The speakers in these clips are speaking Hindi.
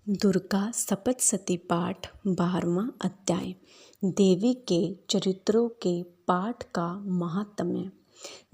दुर्गा सप्तशती पाठ 12वां अध्याय। देवी के चरित्रों के पाठ का महात्म्य।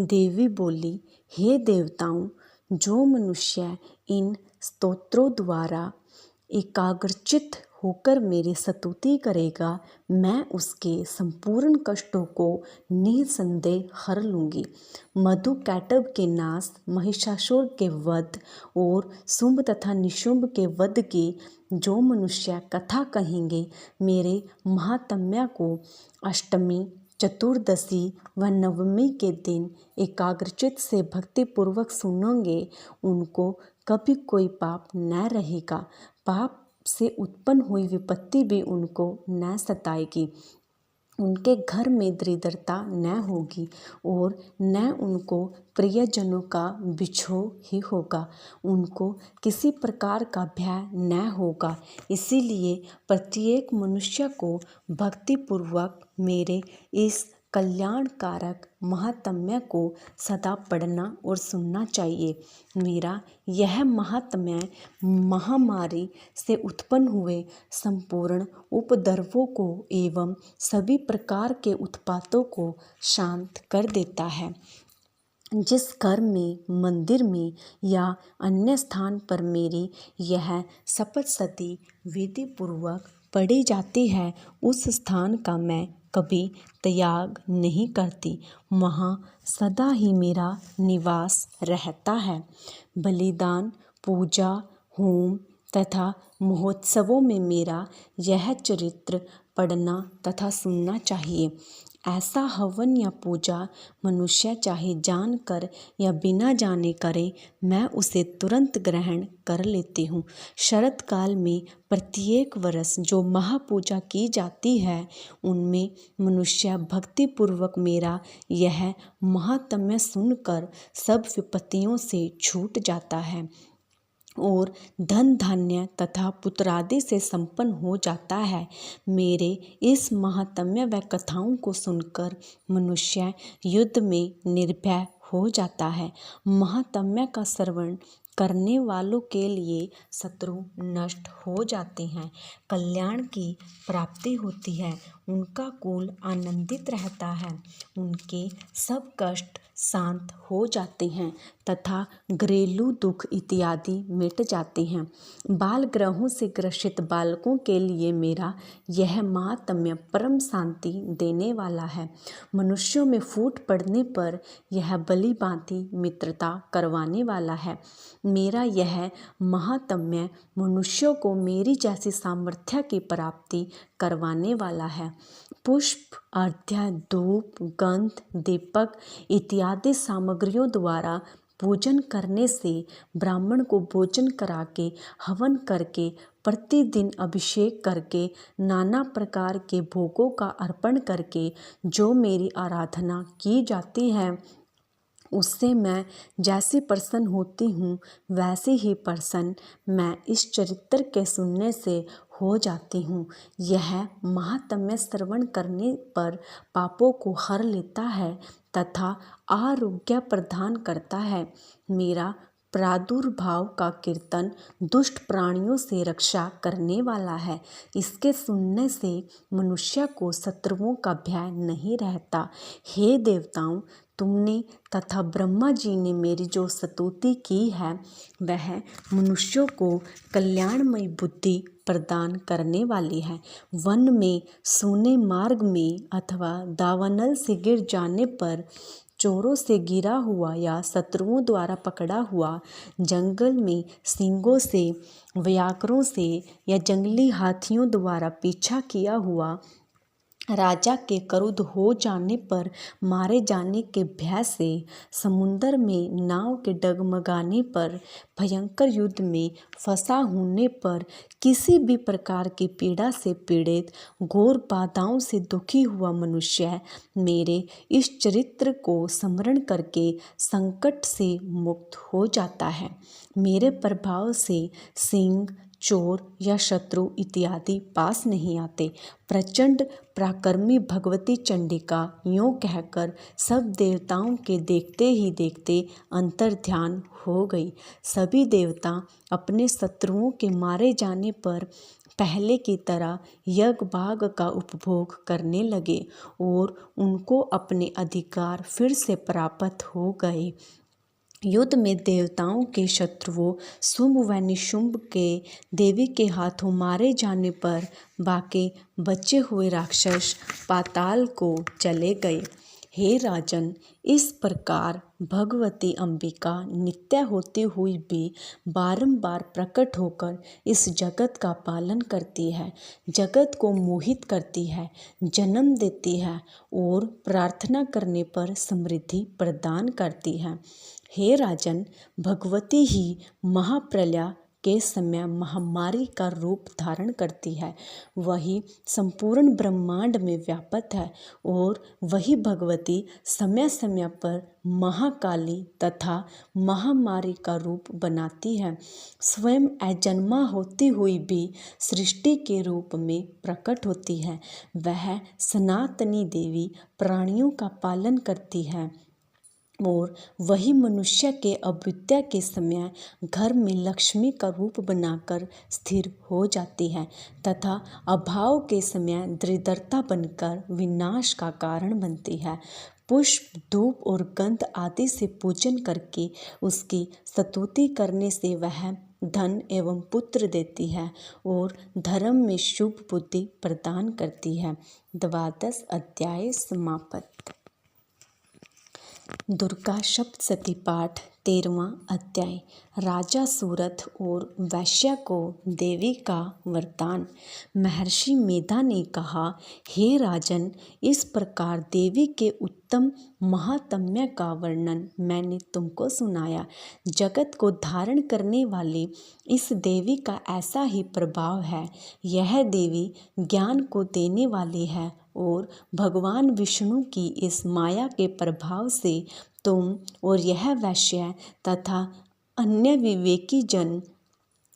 देवी बोली, हे देवताओं, जो मनुष्य इन स्तोत्रों द्वारा एकाग्रचित्त होकर मेरी स्तुति करेगा, मैं उसके संपूर्ण कष्टों को निसंदेह हर लूँगी। मधु कैटभ के नाश, महिषासुर के वध और शुंभ तथा निशुंभ के वध की जो मनुष्य कथा कहेंगे, मेरे महात्म्य को अष्टमी, चतुर्दशी व नवमी के दिन एकाग्रचित्त से भक्तिपूर्वक सुनेंगे, उनको कभी कोई पाप न रहेगा। पाप से उत्पन्न हुई विपत्ति भी उनको न सताएगी। उनके घर में दरिद्रता न होगी और न उनको प्रियजनों का बिछोह ही होगा। उनको किसी प्रकार का भय न होगा। इसीलिए प्रत्येक मनुष्य को भक्तिपूर्वक मेरे इस कल्याणकारक महात्म्य को सदा पढ़ना और सुनना चाहिए। मेरा यह महात्म्य महामारी से उत्पन्न हुए संपूर्ण उपद्रवों को एवं सभी प्रकार के उत्पातों को शांत कर देता है। जिस घर में, मंदिर में या अन्य स्थान पर मेरी यह सप्तशती विधि पूर्वक पढ़ी जाती है, उस स्थान का मैं कभी त्याग नहीं करती। वहाँ सदा ही मेरा निवास रहता है। बलिदान, पूजा, होम तथा महोत्सवों में मेरा यह चरित्र पढ़ना तथा सुनना चाहिए। ऐसा हवन या पूजा मनुष्य चाहे जानकर या बिना जाने करे, मैं उसे तुरंत ग्रहण कर लेती हूँ। शरत काल में प्रत्येक वर्ष जो महापूजा की जाती है, उनमें मनुष्य भक्तिपूर्वक मेरा यह महात्म्य सुनकर सब विपत्तियों से छूट जाता है और धन धान्य तथा पुत्रादि से संपन्न हो जाता है। मेरे इस महात्म्य व कथाओं को सुनकर मनुष्य युद्ध में निर्भय हो जाता है। महात्म्य का श्रवण करने वालों के लिए शत्रु नष्ट हो जाते हैं, कल्याण की प्राप्ति होती है, उनका कुल आनंदित रहता है, उनके सब कष्ट शांत हो जाते हैं तथा घरेलू दुख इत्यादि मिट जाते हैं। बाल ग्रहों से ग्रसित बालकों के लिए मेरा यह महात्म्य परम शांति देने वाला है। मनुष्यों में फूट पड़ने पर यह बलि भांति मित्रता करवाने वाला है। मेरा यह महात्म्य मनुष्यों को मेरी जैसी सामर्थ्य की प्राप्ति करवाने वाला है। पुष्प, अर्घ्य, धूप, गंध, दीपक इत्यादि सामग्रियों द्वारा पूजन करने से, ब्राह्मण को भोजन करा के, हवन करके, प्रतिदिन अभिषेक करके, नाना प्रकार के भोगों का अर्पण करके जो मेरी आराधना की जाती है, उससे मैं जैसी प्रसन्न होती हूँ, वैसे ही प्रसन्न मैं इस चरित्र के सुनने से हो जाती हूँ। यह महात्म्य श्रवण करने पर पापों को हर लेता है तथा आरोग्य प्रदान करता है। मेरा प्रादुर्भाव का कीर्तन दुष्ट प्राणियों से रक्षा करने वाला है। इसके सुनने से मनुष्य को शत्रुओं का भय नहीं रहता। हे देवताओं, तुमने तथा ब्रह्मा जी ने मेरी जो स्तुति की है, वह मनुष्यों को कल्याणमयी बुद्धि प्रदान करने वाली है। वन में, सूने मार्ग में अथवा दावानल से गिर जाने पर, चोरों से गिरा हुआ या शत्रुओं द्वारा पकड़ा हुआ, जंगल में सिंहों से, व्याघ्रों से या जंगली हाथियों द्वारा पीछा किया हुआ, राजा के क्रुद्ध हो जाने पर मारे जाने के भय से, समुद्र में नाव के डगमगाने पर, भयंकर युद्ध में फंसा होने पर, किसी भी प्रकार की पीड़ा से पीड़ित, घोर बाधाओं से दुखी हुआ मनुष्य मेरे इस चरित्र को स्मरण करके संकट से मुक्त हो जाता है। मेरे प्रभाव से सिंह, चोर या शत्रु इत्यादि पास नहीं आते। प्रचंड पराक्रमी भगवती चंडिका यूँ कहकर सब देवताओं के देखते ही देखते अंतर्ध्यान हो गई। सभी देवता अपने शत्रुओं के मारे जाने पर पहले की तरह यज्ञभाग का उपभोग करने लगे और उनको अपने अधिकार फिर से प्राप्त हो गए। युद्ध में देवताओं के शत्रुओं शुंभ व निशुंभ के देवी के हाथों मारे जाने पर बाकी बचे हुए राक्षस पाताल को चले गए। हे राजन, इस प्रकार भगवती अंबिका नित्य होती हुई भी बारंबार प्रकट होकर इस जगत का पालन करती है, जगत को मोहित करती है, जन्म देती है और प्रार्थना करने पर समृद्धि प्रदान करती है। हे राजन, भगवती ही महाप्रलय के समय महामारी का रूप धारण करती है। वही संपूर्ण ब्रह्मांड में व्यापक है और वही भगवती समय समय पर महाकाली तथा महामारी का रूप बनाती है। स्वयं अजन्मा होती हुई भी सृष्टि के रूप में प्रकट होती है। वह सनातनी देवी प्राणियों का पालन करती है और वही मनुष्य के अभ्युदय के समय घर में लक्ष्मी का रूप बनाकर स्थिर हो जाती है तथा अभाव के समय दरिद्रता बनकर विनाश का कारण बनती है। पुष्प, धूप और गंध आदि से पूजन करके उसकी स्तुति करने से वह धन एवं पुत्र देती है और धर्म में शुभ बुद्धि प्रदान करती है। 12 अध्याय समाप्त। दुर्गा सप्तशती पाठ 13वां अध्याय। राजा सूरथ और वैश्या को देवी का वरदान। महर्षि मेधा ने कहा, हे राजन, इस प्रकार देवी के उत्तम महात्म्य का वर्णन मैंने तुमको सुनाया। जगत को धारण करने वाली इस देवी का ऐसा ही प्रभाव है। यह देवी ज्ञान को देने वाली है और भगवान विष्णु की इस माया के प्रभाव से तुम और यह वैश्य तथा अन्य विवेकी जन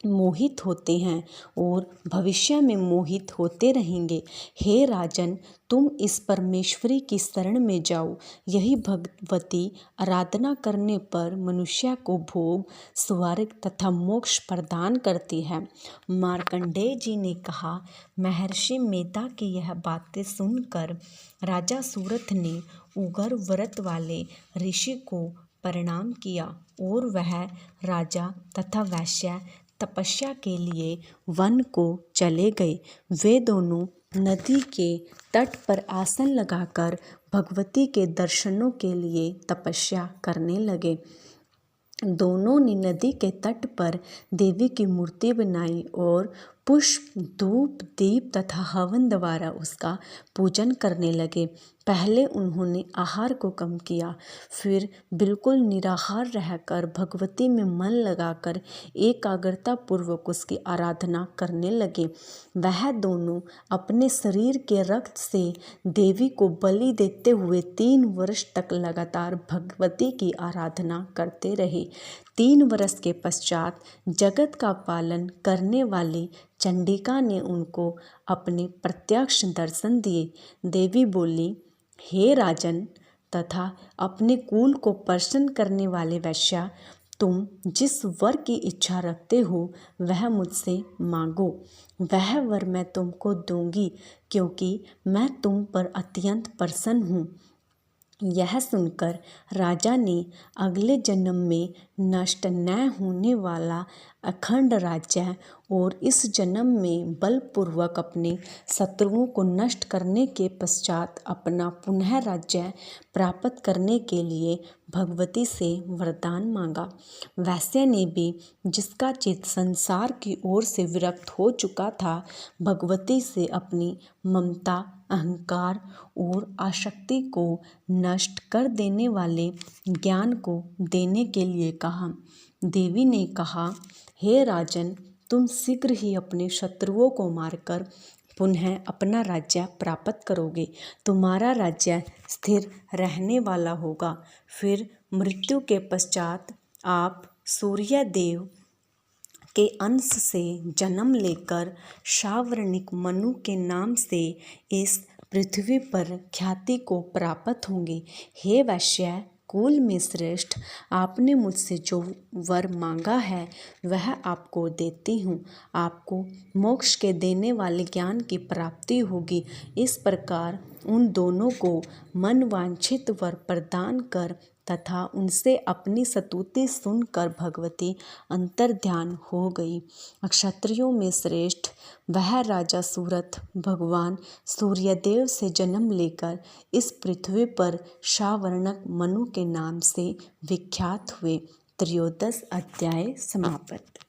मोहित होते हैं और भविष्य में मोहित होते रहेंगे। हे राजन, तुम इस परमेश्वरी की शरण में जाओ। यही भगवती आराधना करने पर मनुष्य को भोग, स्वर्ग तथा मोक्ष प्रदान करती है। मार्कंडेय जी ने कहा, महर्षि मेधा की यह बातें सुनकर राजा सूरथ ने उग्र व्रत वाले ऋषि को प्रणाम किया और वह राजा तथा वैश्य तपस्या के लिए वन को चले गए। वे दोनों नदी के तट पर आसन लगाकर भगवती के दर्शनों के लिए तपस्या करने लगे। दोनों ने नदी के तट पर देवी की मूर्ति बनाई और पुष्प, धूप, दीप तथा हवन द्वारा उसका पूजन करने लगे। पहले उन्होंने आहार को कम किया, फिर बिल्कुल निराहार रहकर भगवती में मन लगाकर एकाग्रता पूर्वक उसकी आराधना करने लगे। वह दोनों अपने शरीर के रक्त से देवी को बलि देते हुए 3 वर्ष तक लगातार भगवती की आराधना करते रहे। 3 वर्ष के पश्चात जगत का पालन करने वाली चंडिका ने उनको अपने प्रत्यक्ष दर्शन दिए। देवी बोली, हे राजन तथा अपने कुल को प्रसन्न करने वाले वैश्या, तुम जिस वर की इच्छा रखते हो वह मुझसे मांगो। वह वर मैं तुमको दूंगी क्योंकि मैं तुम पर अत्यंत प्रसन्न हूँ। यह सुनकर राजा ने अगले जन्म में नष्ट न होने वाला अखंड राज्य और इस जन्म में बलपूर्वक अपने शत्रुओं को नष्ट करने के पश्चात अपना पुनः राज्य प्राप्त करने के लिए भगवती से वरदान मांगा। वैश्य ने भी, जिसका चित्त संसार की ओर से विरक्त हो चुका था, भगवती से अपनी ममता, अहंकार और आसक्ति को नष्ट कर देने वाले ज्ञान को देने के लिए कहा। देवी ने कहा, हे राजन, तुम शीघ्र ही अपने शत्रुओं को मारकर पुनः अपना राज्य प्राप्त करोगे। तुम्हारा राज्य स्थिर रहने वाला होगा। फिर मृत्यु के पश्चात आप सूर्य देव के अंश से जन्म लेकर सावर्णिक मनु के नाम से इस पृथ्वी पर ख्याति को प्राप्त होंगे। हे वैश्य कुल में श्रेष्ठ, आपने मुझसे जो वर मांगा है वह आपको देती हूँ। आपको मोक्ष के देने वाले ज्ञान की प्राप्ति होगी। इस प्रकार उन दोनों को मनवांछित वर प्रदान कर तथा उनसे अपनी स्तुति सुनकर भगवती अंतर्ध्यान हो गई। क्षत्रियों में श्रेष्ठ वह राजा सूरथ भगवान सूर्यदेव से जन्म लेकर इस पृथ्वी पर सावर्णक मनु के नाम से विख्यात हुए। त्रयोदश अध्याय समाप्त।